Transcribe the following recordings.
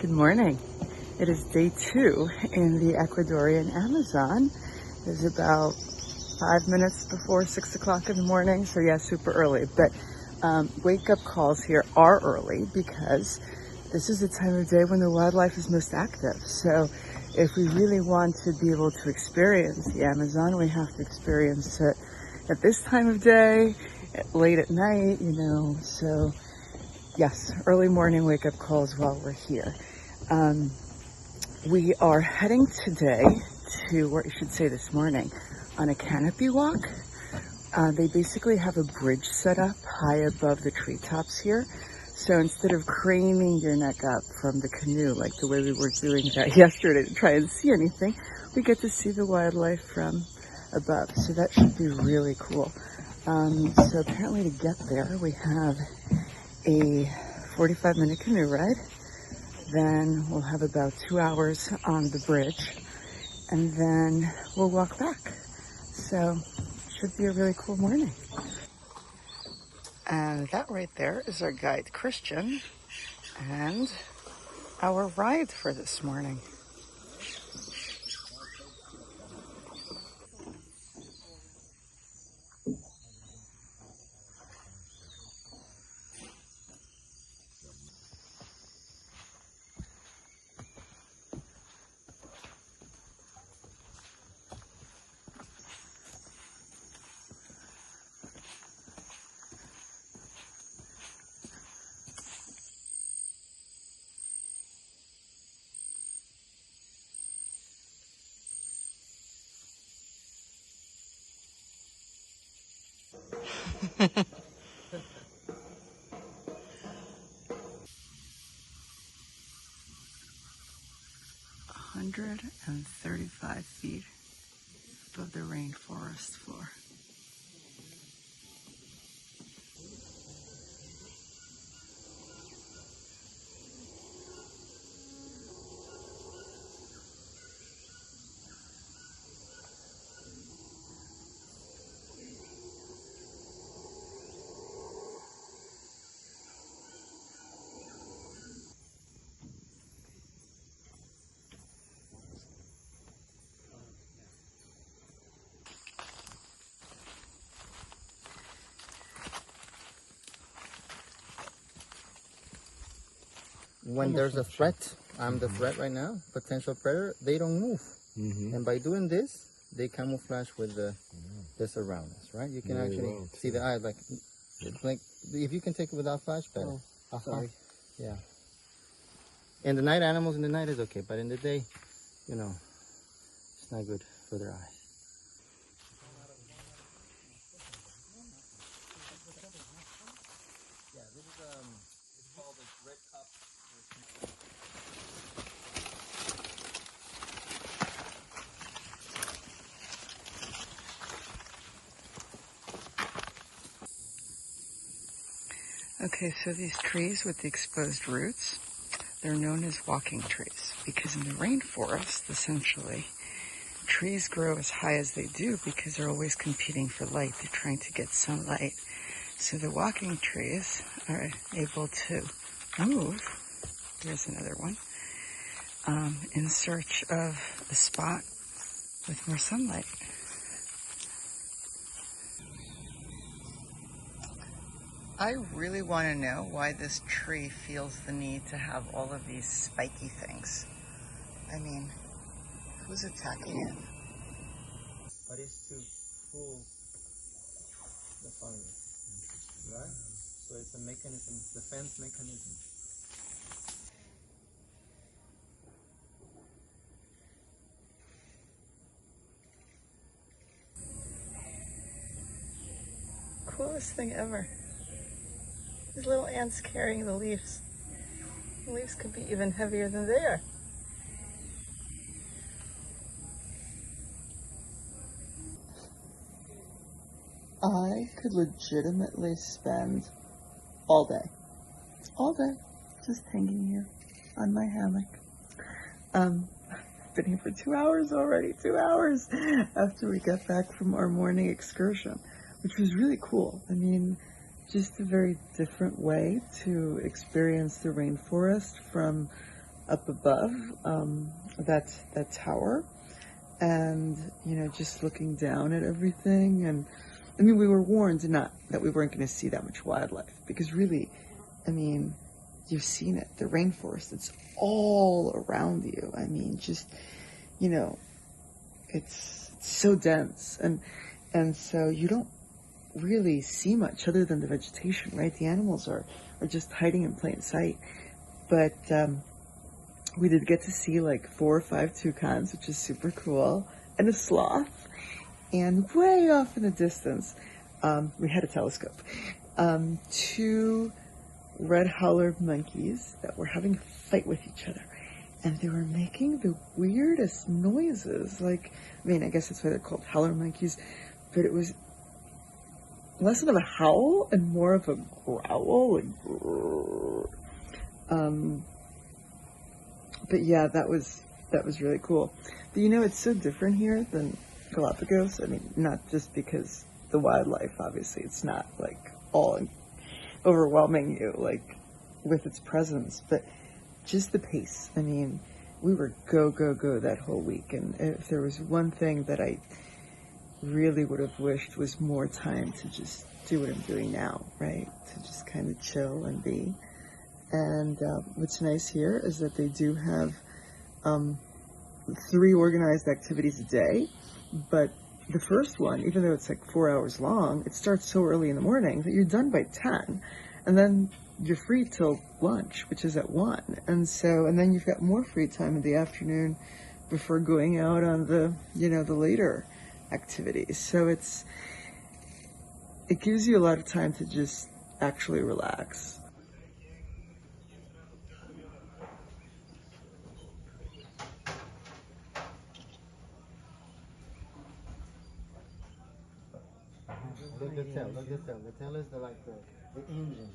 Good morning. It is day 2 in the Ecuadorian Amazon. It is about 5 minutes before 6 o'clock in the morning, so yeah, super early. But wake-up calls here are early because this is the time of day when the wildlife is most active. So if we really want to be able to experience the Amazon, we have to experience it at this time of day, late at night, so yes, early morning wake-up calls while we're here. We are heading today or I should say this morning, on a canopy walk. They basically have a bridge set up high above the treetops here. So instead of craning your neck up from the canoe, like the way we were doing that yesterday to try and see anything, we get to see the wildlife from above. So that should be really cool. So apparently to get there, we have a 45-minute canoe ride. Then we'll have about 2 hours on the bridge, and then we'll walk back. So should be a really cool morning. And that right there is our guide, Christian, and our ride for this morning. "135 feet above the rainforest floor." When there's a threat, I'm the threat right now, potential predator, they don't move. And by doing this, they camouflage with this around us, right? You can actually see the eye, like if you can take it without flash, better. Sorry. Yeah. In the night, animals in the night is okay, but in the day, it's not good for their eyes. Yeah, this is it's called a red cup. Okay, so these trees with the exposed roots, they're known as walking trees because in the rainforest, essentially, trees grow as high as they do because they're always competing for light. They're trying to get sunlight. So the walking trees are able to move, there's another one, in search of a spot with more sunlight. I really want to know why this tree feels the need to have all of these spiky things. I mean, who's attacking it? But it's to fool the fungus, right? So it's a mechanism, defense mechanism. Coolest thing ever. These little ants carrying the leaves. The leaves could be even heavier than they are. I could legitimately spend all day, just hanging here on my hammock. I've been here for 2 hours already, 2 hours after we got back from our morning excursion, which was really cool. I mean, just a very different way to experience the rainforest from up above that tower, and just looking down at everything. And I mean, we were warned not that we weren't going to see that much wildlife, because really, I mean, you've seen it, the rainforest, it's all around you. I mean, just, it's so dense, and so you don't really see much other than the vegetation, right? The animals are just hiding in plain sight. But we did get to see like 4 or 5 toucans, which is super cool, and a sloth. And way off in the distance, we had a telescope, 2 red howler monkeys that were having a fight with each other. And they were making the weirdest noises. Like, I mean, I guess that's why they're called howler monkeys, but it was less of a howl and more of a growl, like, but yeah, that was really cool. But it's so different here than Galapagos. I mean, not just because the wildlife, obviously, it's not like all overwhelming you like with its presence, but just the pace. I mean, we were go that whole week, and if there was one thing that I really would have wished was more time to just do what I'm doing now, right? To just kind of chill and be. And what's nice here is that they do have 3 organized activities a day, but the first one, even though it's like 4 hours long, it starts so early in the morning that you're done by 10, and then you're free till lunch, which is at 1. And then you've got more free time in the afternoon before going out on the later activities. So it gives you a lot of time to just actually relax. Look at the tail. Look at the tail. The tail is the engine.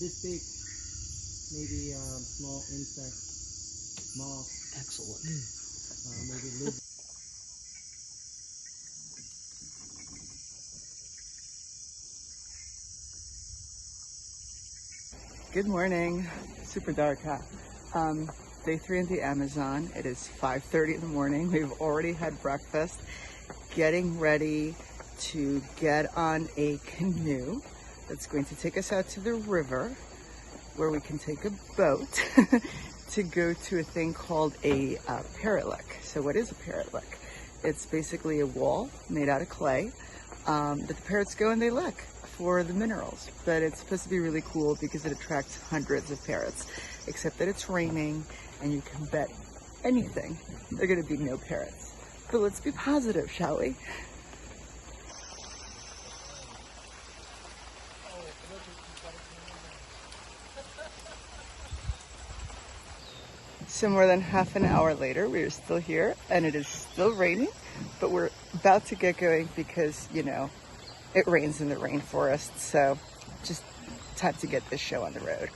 This big, maybe small insect, moth. Excellent. Maybe lizard. Good morning. Super dark, huh? Day 3 in the Amazon. It is 5:30 in the morning. We've already had breakfast, getting ready to get on a canoe that's going to take us out to the river, where we can take a boat to go to a thing called a parrot lick. So what is a parrot lick? It's basically a wall made out of clay that the parrots go and they lick for the minerals. But it's supposed to be really cool because it attracts hundreds of parrots, except that it's raining, and you can bet anything there are going to be no parrots. But let's be positive, shall we? So more than half an hour later, we are still here, and it is still raining, but we're about to get going because, it rains in the rainforest, so just time to get this show on the road.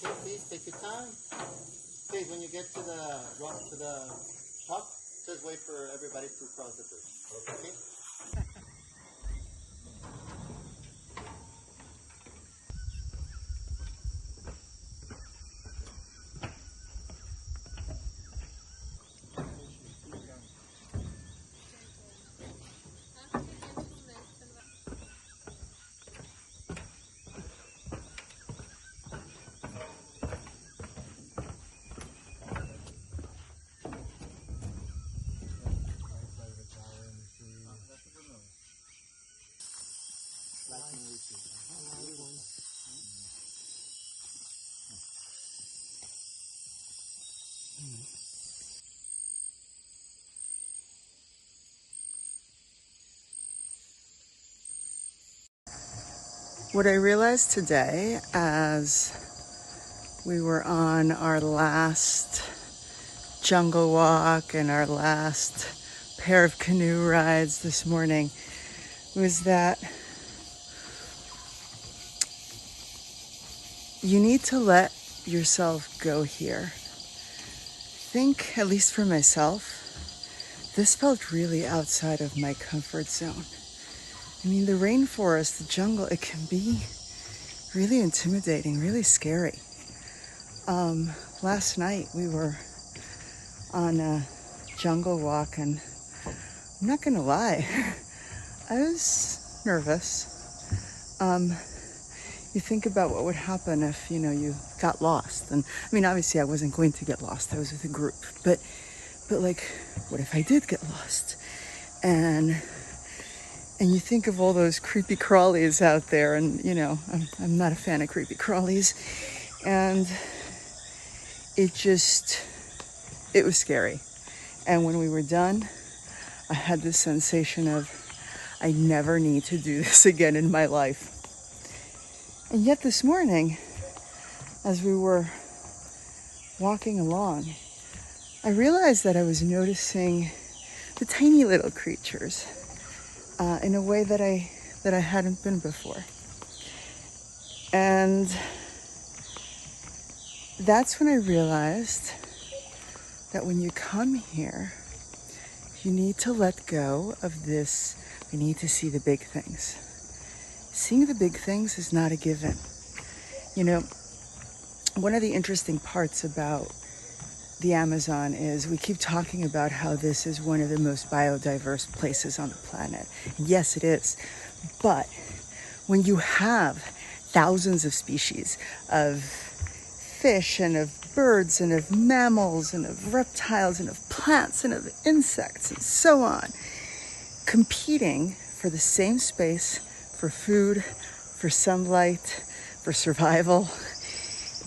Okay, please take your time. Okay, when you get to the rock, to the top, just wait for everybody to cross the bridge. Okay? What I realized today as we were on our last jungle walk and our last pair of canoe rides this morning was that you need to let yourself go here. I think, at least for myself, this felt really outside of my comfort zone. I mean, the rainforest, the jungle, it can be really intimidating, really scary. Last night we were on a jungle walk, and I'm not gonna lie, I was nervous. You think about what would happen if, you got lost. And I mean, obviously I wasn't going to get lost. I was with a group. But like, what if I did get lost? And you think of all those creepy crawlies out there, and I'm not a fan of creepy crawlies. And it was scary. And when we were done, I had this sensation of, I never need to do this again in my life. And yet this morning, as we were walking along, I realized that I was noticing the tiny little creatures in a way that I hadn't been before. And that's when I realized that when you come here, you need to let go of this, we need to see the big things. Seeing the big things is not a given. One of the interesting parts about the Amazon is we keep talking about how this is one of the most biodiverse places on the planet. And yes, it is. But when you have thousands of species of fish and of birds and of mammals and of reptiles and of plants and of insects and so on, competing for the same space, for food, for sunlight, for survival,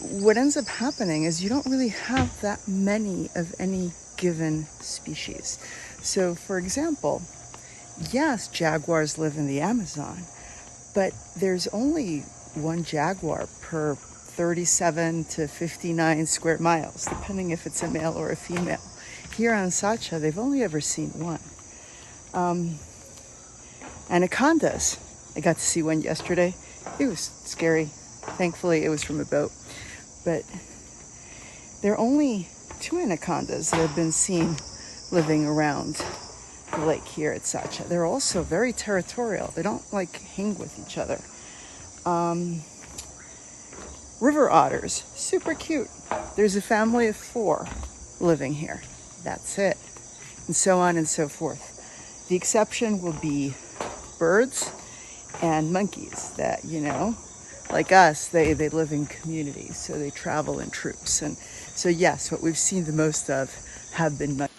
what ends up happening is you don't really have that many of any given species. So, for example, yes, jaguars live in the Amazon, but there's only one jaguar per 37 to 59 square miles, depending if it's a male or a female. Here on Sacha, they've only ever seen one. Anacondas, I got to see one yesterday. It was scary. Thankfully, it was from a boat. But there are only 2 anacondas that have been seen living around the lake here at Sacha. They're also very territorial. They don't hang with each other. River otters, super cute. There's a family of 4 living here. That's it. And so on and so forth. The exception will be birds and monkeys that, like us, they live in communities, so they travel in troops. And so yes, what we've seen the most of have been monkeys.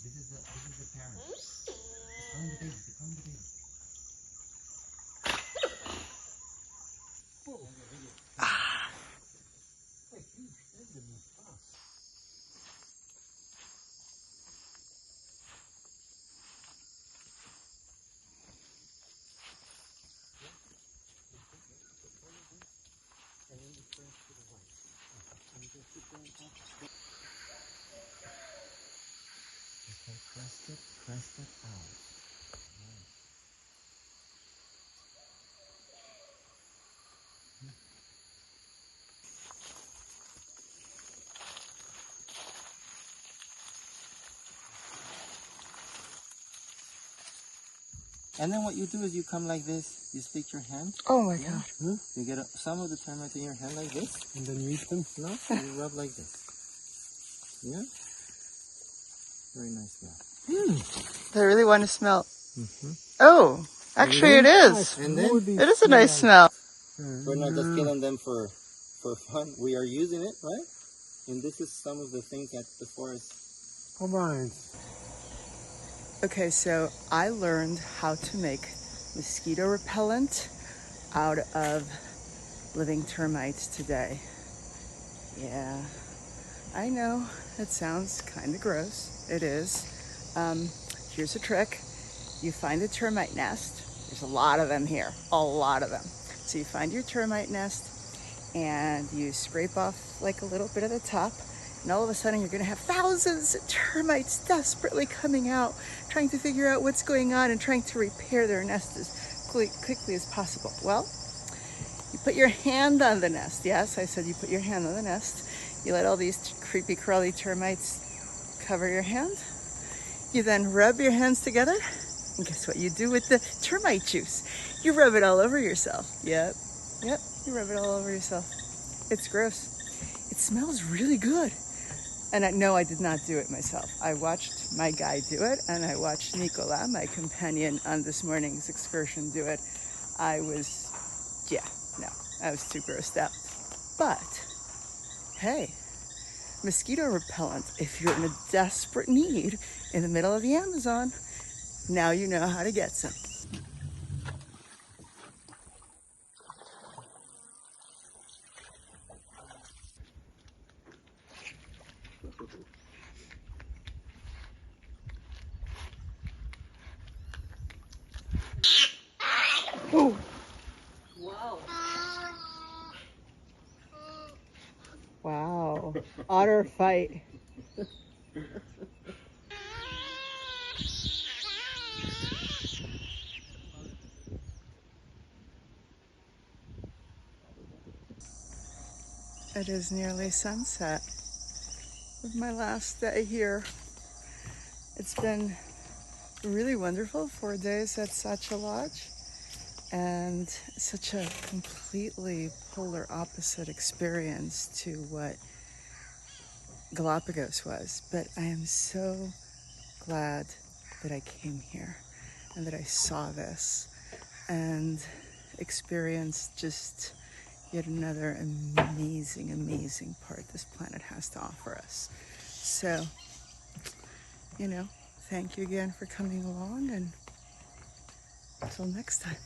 This is the parrot. Press it out. And then what you do is you come like this, you stick your hand. Oh my God. You get some of the termites in your hand like this. And then you eat them? No, you rub like this. Yeah? Very nice smell. I really want to smell. Oh, actually it is. And then It is a nice smell. we're not just killing them for fun. We are using it, right? And this is some of the things that the forest. Come on. Okay, so I learned how to make mosquito repellent out of living termites today. Yeah, I know it sounds kind of gross. It is. Here's a trick. You find a termite nest. There's a lot of them here, a lot of them. So you find your termite nest and you scrape off like a little bit of the top, and all of a sudden you're gonna have thousands of termites desperately coming out, trying to figure out what's going on and trying to repair their nest as quickly as possible. Well, you put your hand on the nest. Yes, I said you put your hand on the nest. You let all these creepy crawly termites cover your hand. You then rub your hands together, and guess what you do with the termite juice? You rub it all over yourself. Yep, you rub it all over yourself. It's gross. It smells really good. And no, I did not do it myself. I watched my guy do it, and I watched Nicola, my companion on this morning's excursion, do it. I was too grossed out. But, hey, mosquito repellent, if you're in a desperate need in the middle of the Amazon, now you know how to get some. Oh. Wow. Wow. Otter fight. It is nearly sunset of my last day here. It's been really wonderful 4 days at Sacha Lodge, and such a completely polar opposite experience to what Galapagos was. But I am so glad that I came here and that I saw this and experienced just yet another amazing part this planet has to offer us. So, thank you again for coming along, and until next time.